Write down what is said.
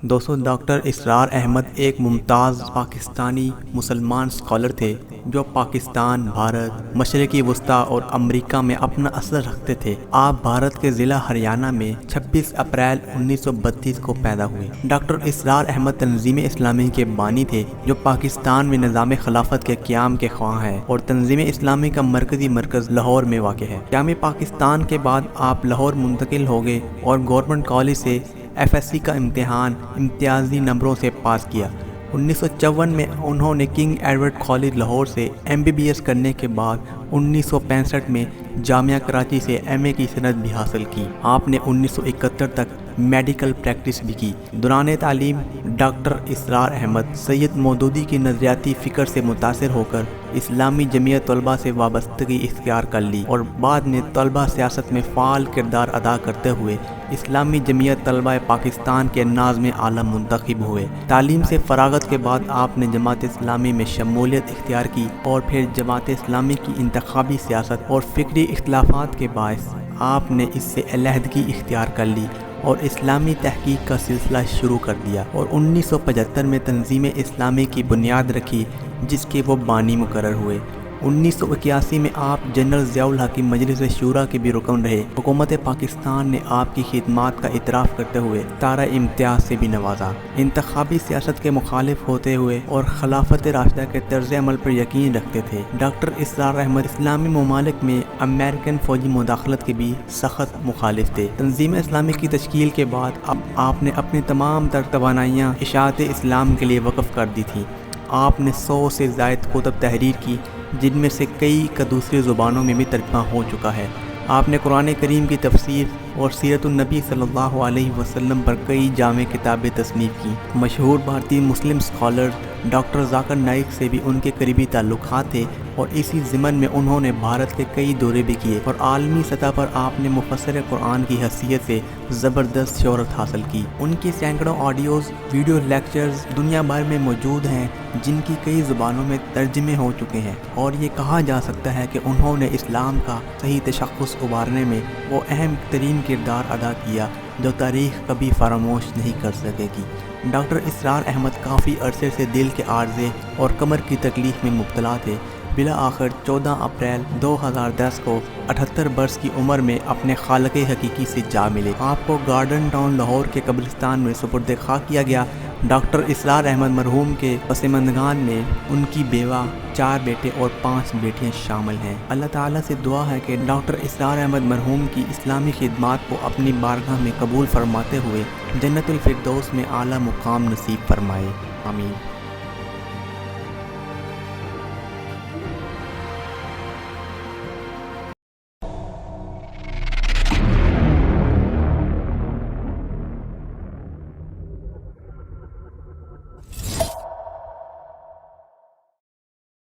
دوستو، ڈاکٹر اسرار احمد ایک ممتاز پاکستانی مسلمان اسکالر تھے جو پاکستان، بھارت، مشرقی وسطیٰ اور امریکہ میں اپنا اثر رکھتے تھے۔ آپ بھارت کے ضلع ہریانہ میں 26 اپریل 1932 کو پیدا ہوئے۔ ڈاکٹر اسرار احمد تنظیم اسلامی کے بانی تھے جو پاکستان میں نظام خلافت کے قیام کے خواہاں ہیں اور تنظیم اسلامی کا مرکزی مرکز لاہور میں واقع ہے۔ قیام پاکستان کے بعد آپ لاہور منتقل ہو گئے اور گورنمنٹ کالج سے FSC کا امتحان امتیازی نمبروں سے پاس کیا۔ 1954 میں انہوں نے کنگ ایڈورڈ کالج لاہور سے MBBS کرنے کے بعد 1965 میں جامعہ کراچی سے MA کی سند بھی حاصل کی۔ آپ نے 1971 تک میڈیکل پریکٹس بھی کی۔ دوران تعلیم ڈاکٹر اسرار احمد سید مودودی کی نظریاتی فکر سے متاثر ہو کر اسلامی جمعیت طلبہ سے وابستگی اختیار کر لی اور بعد میں طلبہ سیاست میں فعال کردار ادا کرتے ہوئے اسلامی جمعیت طلبہ پاکستان کے ناظم عالم منتخب ہوئے۔ تعلیم سے فراغت کے بعد آپ نے جماعت اسلامی میں شمولیت اختیار کی اور پھر جماعت اسلامی کی انتخابی سیاست اور فکری اختلافات کے باعث آپ نے اس سے علیحدگی اختیار کر لی اور اسلامی تحقیق کا سلسلہ شروع کر دیا اور 1975 میں تنظیم اسلامی کی بنیاد رکھی جس کے وہ بانی مقرر ہوئے۔ 1981 میں آپ جنرل ضیاء الحق کی مجلس شورا کے بھی رکن رہے۔ حکومت پاکستان نے آپ کی خدمات کا اعتراف کرتے ہوئے تارہ امتیاز سے بھی نوازا۔ انتخابی سیاست کے مخالف ہوتے ہوئے اور خلافت راشدہ کے طرز عمل پر یقین رکھتے تھے۔ ڈاکٹر اسرار احمد اسلامی ممالک میں امریکن فوجی مداخلت کے بھی سخت مخالف تھے۔ تنظیم اسلامی کی تشکیل کے بعد آپ نے اپنی تمام تر توانائیاں اشاعت اسلام کے لیے وقف کر دی تھیں۔ آپ نے 100 سے زائد کتب تحریر کی جن میں سے کئی کا دوسری زبانوں میں بھی ترجمہ ہو چکا ہے۔ آپ نے قرآن کریم کی تفسیر اور سیرت النبی صلی اللہ علیہ وسلم پر کئی جامع کتابیں تصنیف کی۔ مشہور بھارتی مسلم اسکالر ڈاکٹر ذاکر نائک سے بھی ان کے قریبی تعلقات تھے اور اسی ضمن میں انہوں نے بھارت کے کئی دورے بھی کیے اور عالمی سطح پر آپ نے مفسر قرآن کی حیثیت سے زبردست شہرت حاصل کی۔ ان کی سینکڑوں آڈیوز، ویڈیو لیکچرز دنیا بھر میں موجود ہیں جن کی کئی زبانوں میں ترجمے ہو چکے ہیں، اور یہ کہا جا سکتا ہے کہ انہوں نے اسلام کا صحیح تشخص ابھارنے میں وہ اہم ترین کردار ادا کیا جو تاریخ کبھی فراموش نہیں کر سکے گی۔ ڈاکٹر اسرار احمد کافی عرصے سے دل کے عارضے اور کمر کی تکلیف میں مبتلا تھے۔ بالآخر 14 اپریل 2010 کو 78 برس کی عمر میں اپنے خالق حقیقی سے جا ملے۔ آپ کو گارڈن ٹاؤن لاہور کے قبرستان میں سپرد خاک کیا گیا۔ ڈاکٹر اسرار احمد مرحوم کے پسماندگان میں ان کی بیوہ، 4 بیٹے اور 5 بیٹیاں شامل ہیں۔ اللہ تعالیٰ سے دعا ہے کہ ڈاکٹر اسرار احمد مرحوم کی اسلامی خدمات کو اپنی بارگاہ میں قبول فرماتے ہوئے جنت الفردوس میں اعلیٰ مقام نصیب فرمائے۔ آمین۔